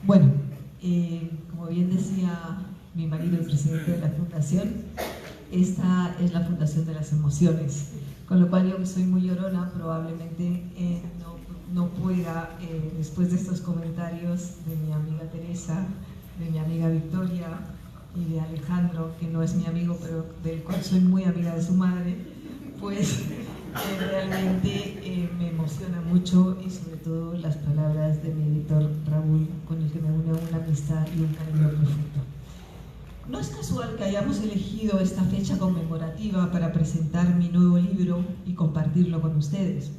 Bueno, como bien decía mi marido, el presidente de la fundación, esta es la fundación de las emociones, con lo cual yo que soy muy llorona probablemente no pueda, después de estos comentarios de mi amiga Teresa, de mi amiga Victoria y de Alejandro, que no es mi amigo, pero del cual soy muy amiga de su madre, pues realmente me emociona mucho, y sobre todo las palabras de mi editor Raúl, con el que me une una amistad y un cariño profundo. No es casual que hayamos elegido esta fecha conmemorativa para presentar mi nuevo libro y compartirlo con ustedes.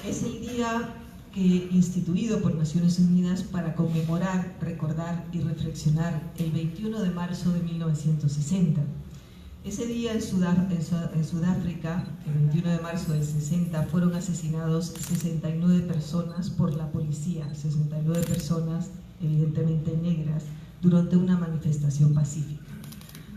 Es el día instituido por Naciones Unidas para conmemorar, recordar y reflexionar el 21 de marzo de 1960. Ese día en Sudáfrica, el 21 de marzo del 60, fueron asesinados 69 personas por la policía, 69 personas evidentemente negras, durante una manifestación pacífica.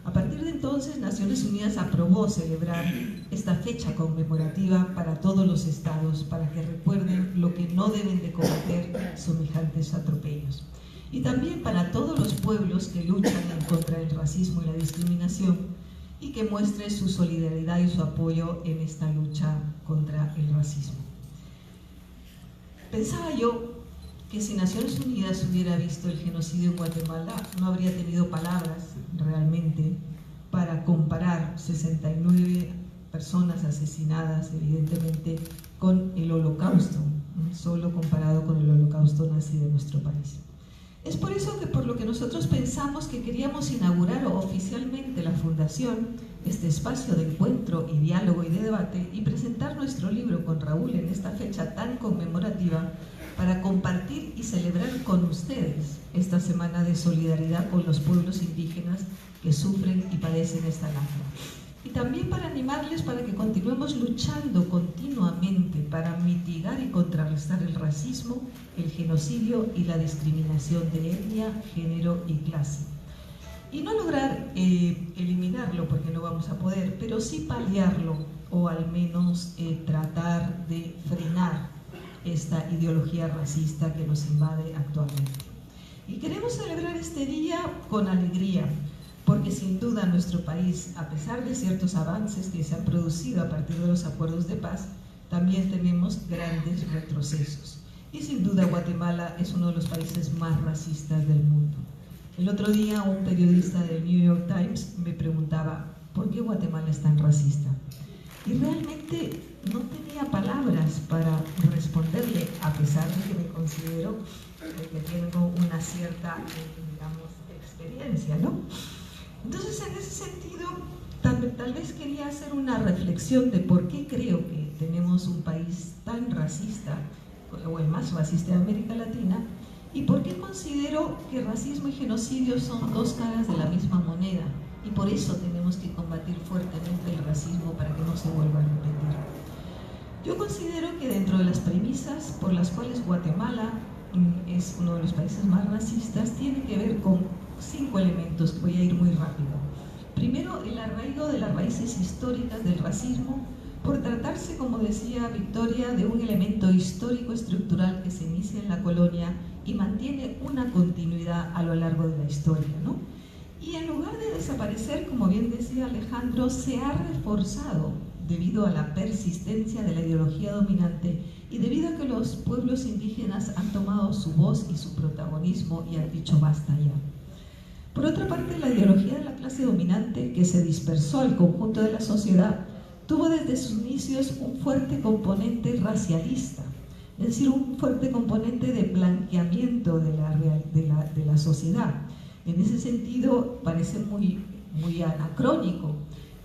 A partir de entonces, Naciones Unidas aprobó celebrar esta fecha conmemorativa para todos los estados, para que recuerden lo que no deben de cometer semejantes atropellos. Y también para todos los pueblos que luchan en contra del racismo y la discriminación, y que muestre su solidaridad y su apoyo en esta lucha contra el racismo. Pensaba yo que si Naciones Unidas hubiera visto el genocidio en Guatemala, no habría tenido palabras realmente para comparar 69 personas asesinadas, evidentemente, con el Holocausto, solo comparado con el Holocausto nazi de nuestro país. Es por eso que por lo que nosotros pensamos que queríamos inaugurar oficialmente la Fundación, este espacio de encuentro y diálogo y de debate, y presentar nuestro libro con Raúl en esta fecha tan conmemorativa para compartir y celebrar con ustedes esta semana de solidaridad con los pueblos indígenas que sufren y padecen esta lacra. Y también para animarles para que continuemos luchando continuamente para mitigar y contrarrestar el racismo, el genocidio y la discriminación de etnia, género y clase. Y no lograr eliminarlo, porque no vamos a poder, pero sí paliarlo, o al menos tratar de frenar esta ideología racista que nos invade actualmente. Y queremos celebrar este día con alegría, porque sin duda nuestro país, a pesar de ciertos avances que se han producido a partir de los acuerdos de paz, también tenemos grandes retrocesos. Y sin duda Guatemala es uno de los países más racistas del mundo. El otro día un periodista del New York Times me preguntaba, ¿por qué Guatemala es tan racista? Y realmente no tenía palabras para responderle, a pesar de que me considero que tengo una cierta, digamos, experiencia, ¿no? Entonces, en ese sentido, tal vez quería hacer una reflexión de por qué creo que tenemos un país tan racista, o el más racista de América Latina, y por qué considero que racismo y genocidio son dos caras de la misma moneda, y por eso tenemos que combatir fuertemente el racismo para que no se vuelva a repetir. Yo considero que dentro de las premisas por las cuales Guatemala es uno de los países más racistas, tiene que ver con 5 elementos que voy a ir muy rápido. Primero, el arraigo de las raíces históricas del racismo, por tratarse, como decía Victoria, de un elemento histórico estructural que se inicia en la colonia y mantiene una continuidad a lo largo de la historia, ¿no? Y en lugar de desaparecer, como bien decía Alejandro, se ha reforzado debido a la persistencia de la ideología dominante y debido a que los pueblos indígenas han tomado su voz y su protagonismo y han dicho basta ya. Por otra parte, la ideología de la clase dominante, que se dispersó al conjunto de la sociedad, tuvo desde sus inicios un fuerte componente racialista, es decir, un fuerte componente de blanqueamiento de la sociedad. En ese sentido, parece muy anacrónico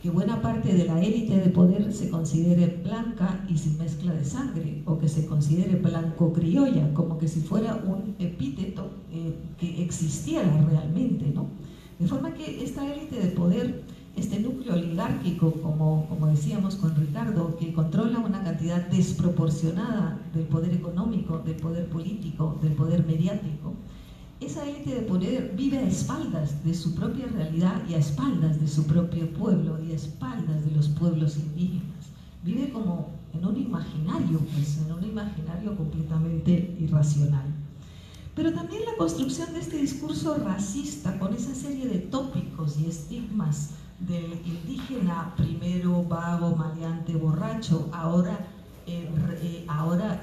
que buena parte de la élite de poder se considere blanca y sin mezcla de sangre, o que se considere blanco-criolla, como que si fuera un epíteto que existiera realmente, ¿no? De forma que esta élite de poder, este núcleo oligárquico, como decíamos con Ricardo, que controla una cantidad desproporcionada del poder económico, del poder político, del poder mediático, esa élite de poder vive a espaldas de su propia realidad y a espaldas de su propio pueblo y a espaldas de los pueblos indígenas. Vive como en un imaginario, pues, en un imaginario completamente irracional. Pero también la construcción de este discurso racista con esa serie de tópicos y estigmas del indígena, primero vago, maleante, borracho, ahora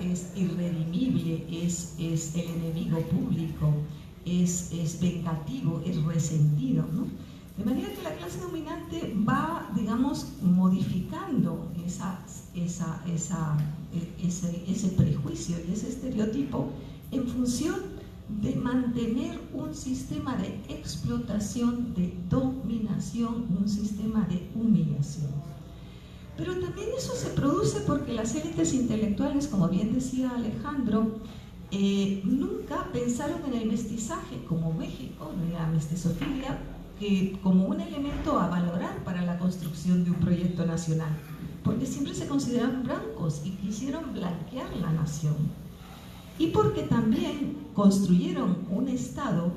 es irredimible, es el enemigo público, es vengativo, es resentido, ¿no? De manera que la clase dominante va, digamos, modificando ese prejuicio y ese estereotipo en función de mantener un sistema de explotación, de dominación, un sistema de humillación. Pero también eso se produce porque las élites intelectuales, como bien decía Alejandro, nunca pensaron en el mestizaje como México, en la mestizofilia, como un elemento a valorar para la construcción de un proyecto nacional, porque siempre se consideraron blancos y quisieron blanquear la nación. Y porque también construyeron un Estado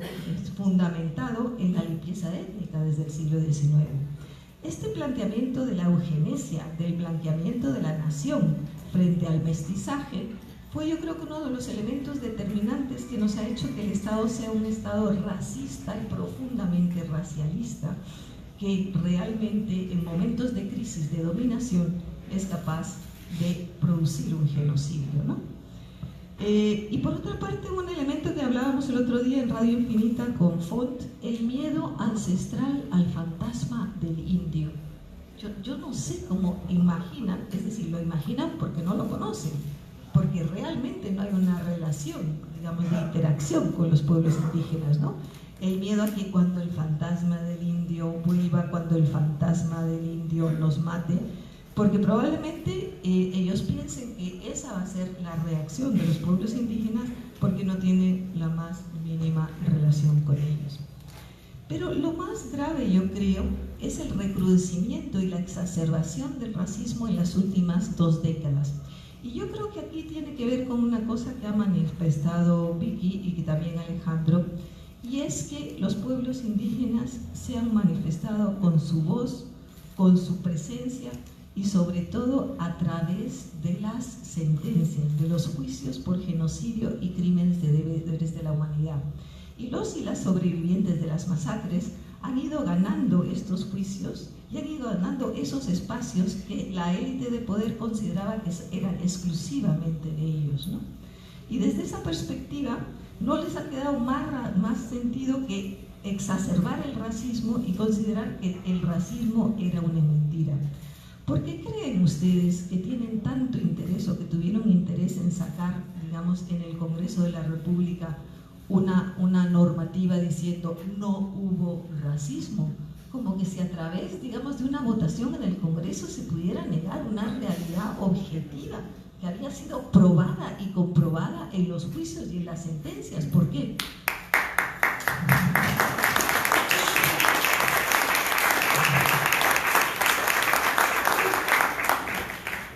fundamentado en la limpieza étnica desde el siglo XIX. Este planteamiento de la eugenesia, del blanqueamiento de la nación frente al mestizaje, fue yo creo que uno de los elementos determinantes que nos ha hecho que el Estado sea un Estado racista y profundamente racialista, que realmente en momentos de crisis de dominación es capaz de producir un genocidio, ¿no? Y por otra parte, un elemento que hablábamos el otro día en Radio Infinita con Font, el miedo ancestral al fantasma del indio. Yo no sé cómo imaginan, es decir, lo imaginan porque no lo conocen, porque realmente no hay una relación, digamos, de interacción con los pueblos indígenas, ¿no? El miedo a que cuando el fantasma del indio vuelva, cuando el fantasma del indio nos mate, porque probablemente ellos piensen que esa va a ser la reacción de los pueblos indígenas porque no tienen la más mínima relación con ellos. Pero lo más grave, yo creo, es el recrudecimiento y la exacerbación del racismo en las últimas 2 décadas. Y yo creo que aquí tiene que ver con una cosa que ha manifestado Vicky y que también Alejandro, y es que los pueblos indígenas se han manifestado con su voz, con su presencia, y sobre todo a través de las sentencias, de los juicios por genocidio y crímenes de deberes de la humanidad. Y los y las sobrevivientes de las masacres han ido ganando estos juicios y han ido ganando esos espacios que la élite de poder consideraba que eran exclusivamente de ellos, ¿no? Y desde esa perspectiva no les ha quedado más sentido que exacerbar el racismo y considerar que el racismo era una mentira. ¿Por qué creen ustedes que tienen tanto interés o que tuvieron interés en sacar, digamos, en el Congreso de la República una normativa diciendo no hubo racismo? Como que si a través, digamos, de una votación en el Congreso se pudiera negar una realidad objetiva que había sido probada y comprobada en los juicios y en las sentencias. ¿Por qué?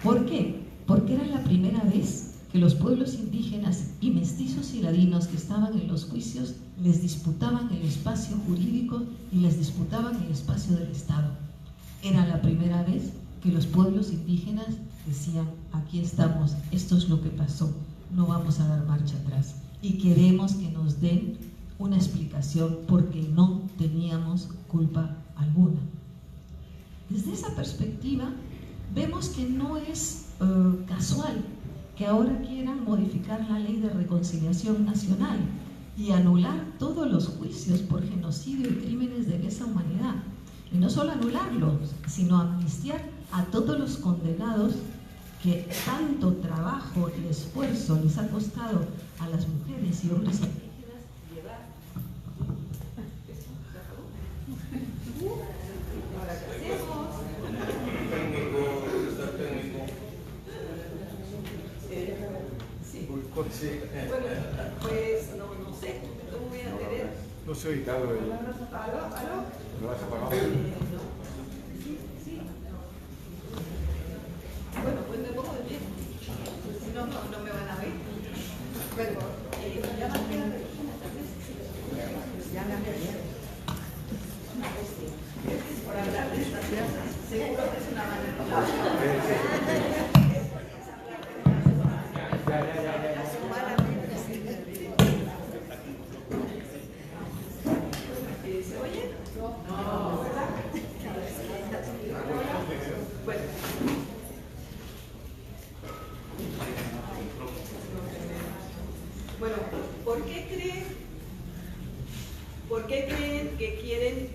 ¿Por qué? Porque era la primera vez que los pueblos indígenas y mestizos y ladinos que estaban en los juicios les disputaban el espacio jurídico y les disputaban el espacio del Estado. Era la primera vez que los pueblos indígenas decían: aquí estamos, esto es lo que pasó, no vamos a dar marcha atrás y queremos que nos den una explicación porque no teníamos culpa alguna. Desde esa perspectiva vemos que no es casual que ahora quieran modificar la ley de reconciliación nacional y anular todos los juicios por genocidio y crímenes de lesa humanidad. Y no solo anularlos, sino amnistiar a todos los condenados que tanto trabajo y esfuerzo les ha costado a las mujeres y hombres indígenas llevar. ¿Ahora qué hacemos? Sí. Bueno, pues no sé, ¿cómo voy a tener? No se ha editado el... ¿Aló? ¿Lo has apagado? No. Sí. Bueno, pues me pongo de pie. Si no, no me van a ver. Bueno, ya va a quedar tal vez. Ya me había. Por hablar de estas cosas, seguro que es una mala. Ya. ¿Por qué creen que quieren,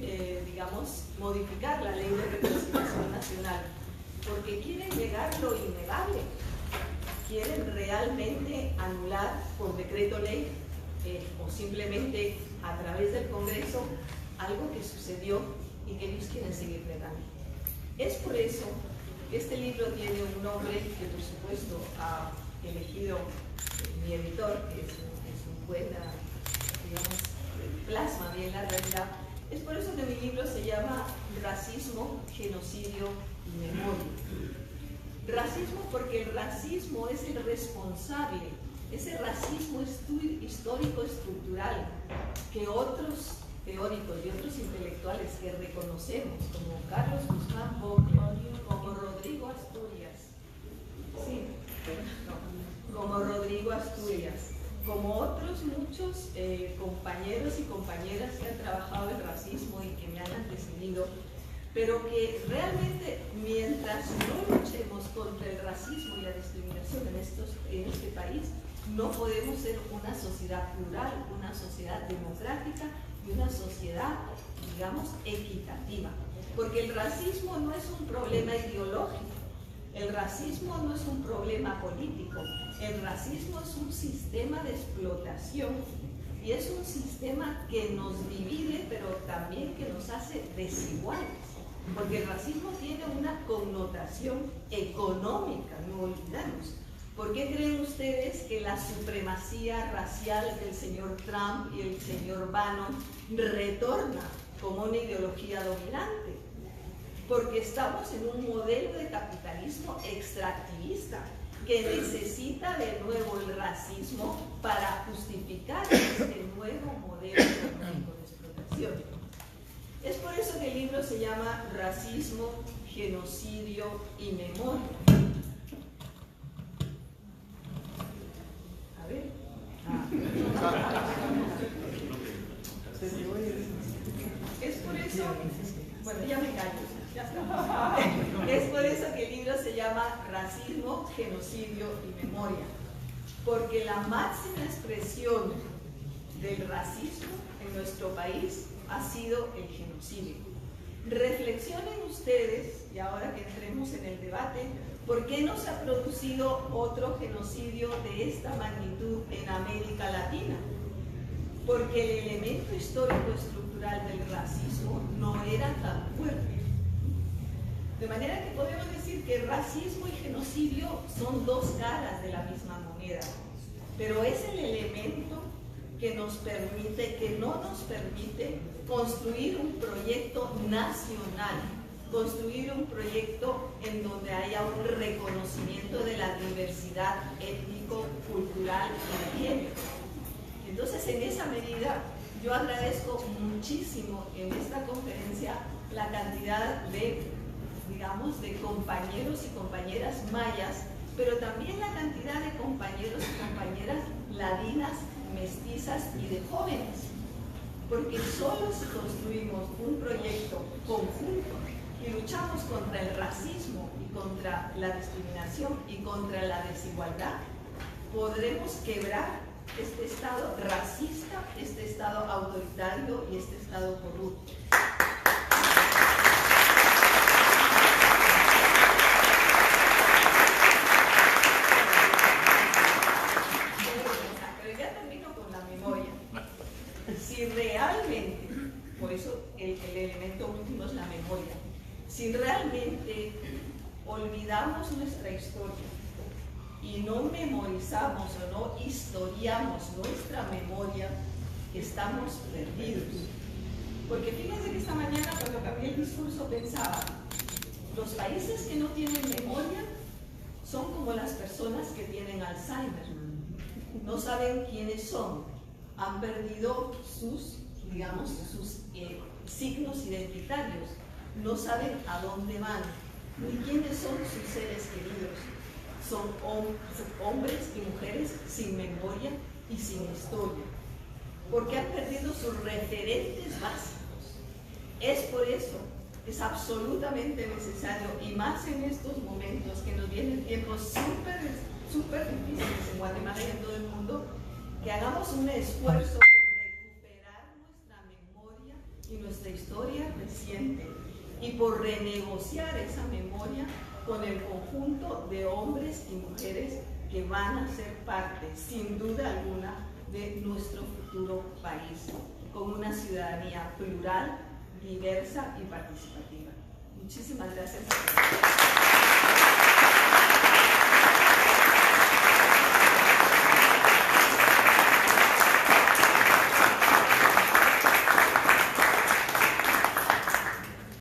digamos, modificar la ley de reconciliación nacional? Porque quieren negar lo innegable. Quieren realmente anular por decreto ley o simplemente a través del Congreso algo que sucedió y que ellos quieren seguir negando. Es por eso que este libro tiene un nombre que por supuesto ha elegido mi editor, que es un buen, digamos, plasma bien la realidad. Es por eso que mi libro se llama Racismo, Genocidio y Memoria. Racismo porque el racismo es el responsable, ese racismo histórico estructural que otros teóricos y otros intelectuales que reconocemos, como Carlos Guzmán Bocler, como Rodrigo Asturias, sí, no, como Rodrigo Asturias, como otros muchos compañeros y compañeras que han trabajado el racismo y que me han antecedido, pero que realmente mientras no luchemos contra el racismo y la discriminación en este país, no podemos ser una sociedad plural, una sociedad democrática y una sociedad, digamos, equitativa. Porque el racismo no es un problema ideológico, el racismo no es un problema político, el racismo es un sistema de explotación y es un sistema que nos divide, pero también que nos hace desiguales. Porque el racismo tiene una connotación económica, no olvidemos. ¿Por qué creen ustedes que la supremacía racial del señor Trump y el señor Bannon retorna como una ideología dominante? Porque estamos en un modelo de capitalismo extractivista que necesita de nuevo el racismo para justificar este nuevo modelo económico de explotación. Es por eso que el libro se llama Racismo, Genocidio y Memoria. A ver. Es por eso, bueno, ya me callo, ya está. Es por eso que el libro se llama Racismo, Genocidio y Memoria. Porque la máxima expresión del racismo en nuestro país ha sido el genocidio. Reflexionen ustedes, y ahora que entremos en el debate, ¿por qué no se ha producido otro genocidio de esta magnitud en América Latina? Porque el elemento histórico estructural del racismo no era tan fuerte. De manera que podemos decir que racismo y genocidio son dos caras de la misma moneda, pero es el elemento que nos permite, que no nos permite construir un proyecto nacional, construir un proyecto en donde haya un reconocimiento de la diversidad étnico, cultural y de género. Entonces, en esa medida, yo agradezco muchísimo en esta conferencia la cantidad de, digamos, de compañeros y compañeras mayas, pero también la cantidad de compañeros y compañeras ladinas, mestizas y de jóvenes, porque solo si construimos un proyecto conjunto y luchamos contra el racismo y contra la discriminación y contra la desigualdad, podremos quebrar este estado racista, este estado autoritario y este estado corrupto. Si realmente, por eso el elemento último es la memoria, si realmente olvidamos nuestra historia y no memorizamos o no historiamos nuestra memoria, estamos perdidos. Porque fíjense que esta mañana cuando cambié el discurso pensaba, los países que no tienen memoria son como las personas que tienen Alzheimer, no saben quiénes son. Han perdido sus, digamos, sus signos identitarios, no saben a dónde van, ni quiénes son sus seres queridos. Son hombres y mujeres sin memoria y sin historia, porque han perdido sus referentes básicos. Es por eso, es absolutamente necesario, y más en estos momentos que nos vienen tiempos súper difíciles en Guatemala y en todo el mundo, que hagamos un esfuerzo por recuperar nuestra memoria y nuestra historia reciente y por renegociar esa memoria con el conjunto de hombres y mujeres que van a ser parte, sin duda alguna, de nuestro futuro país, con una ciudadanía plural, diversa y participativa. Muchísimas gracias a todos.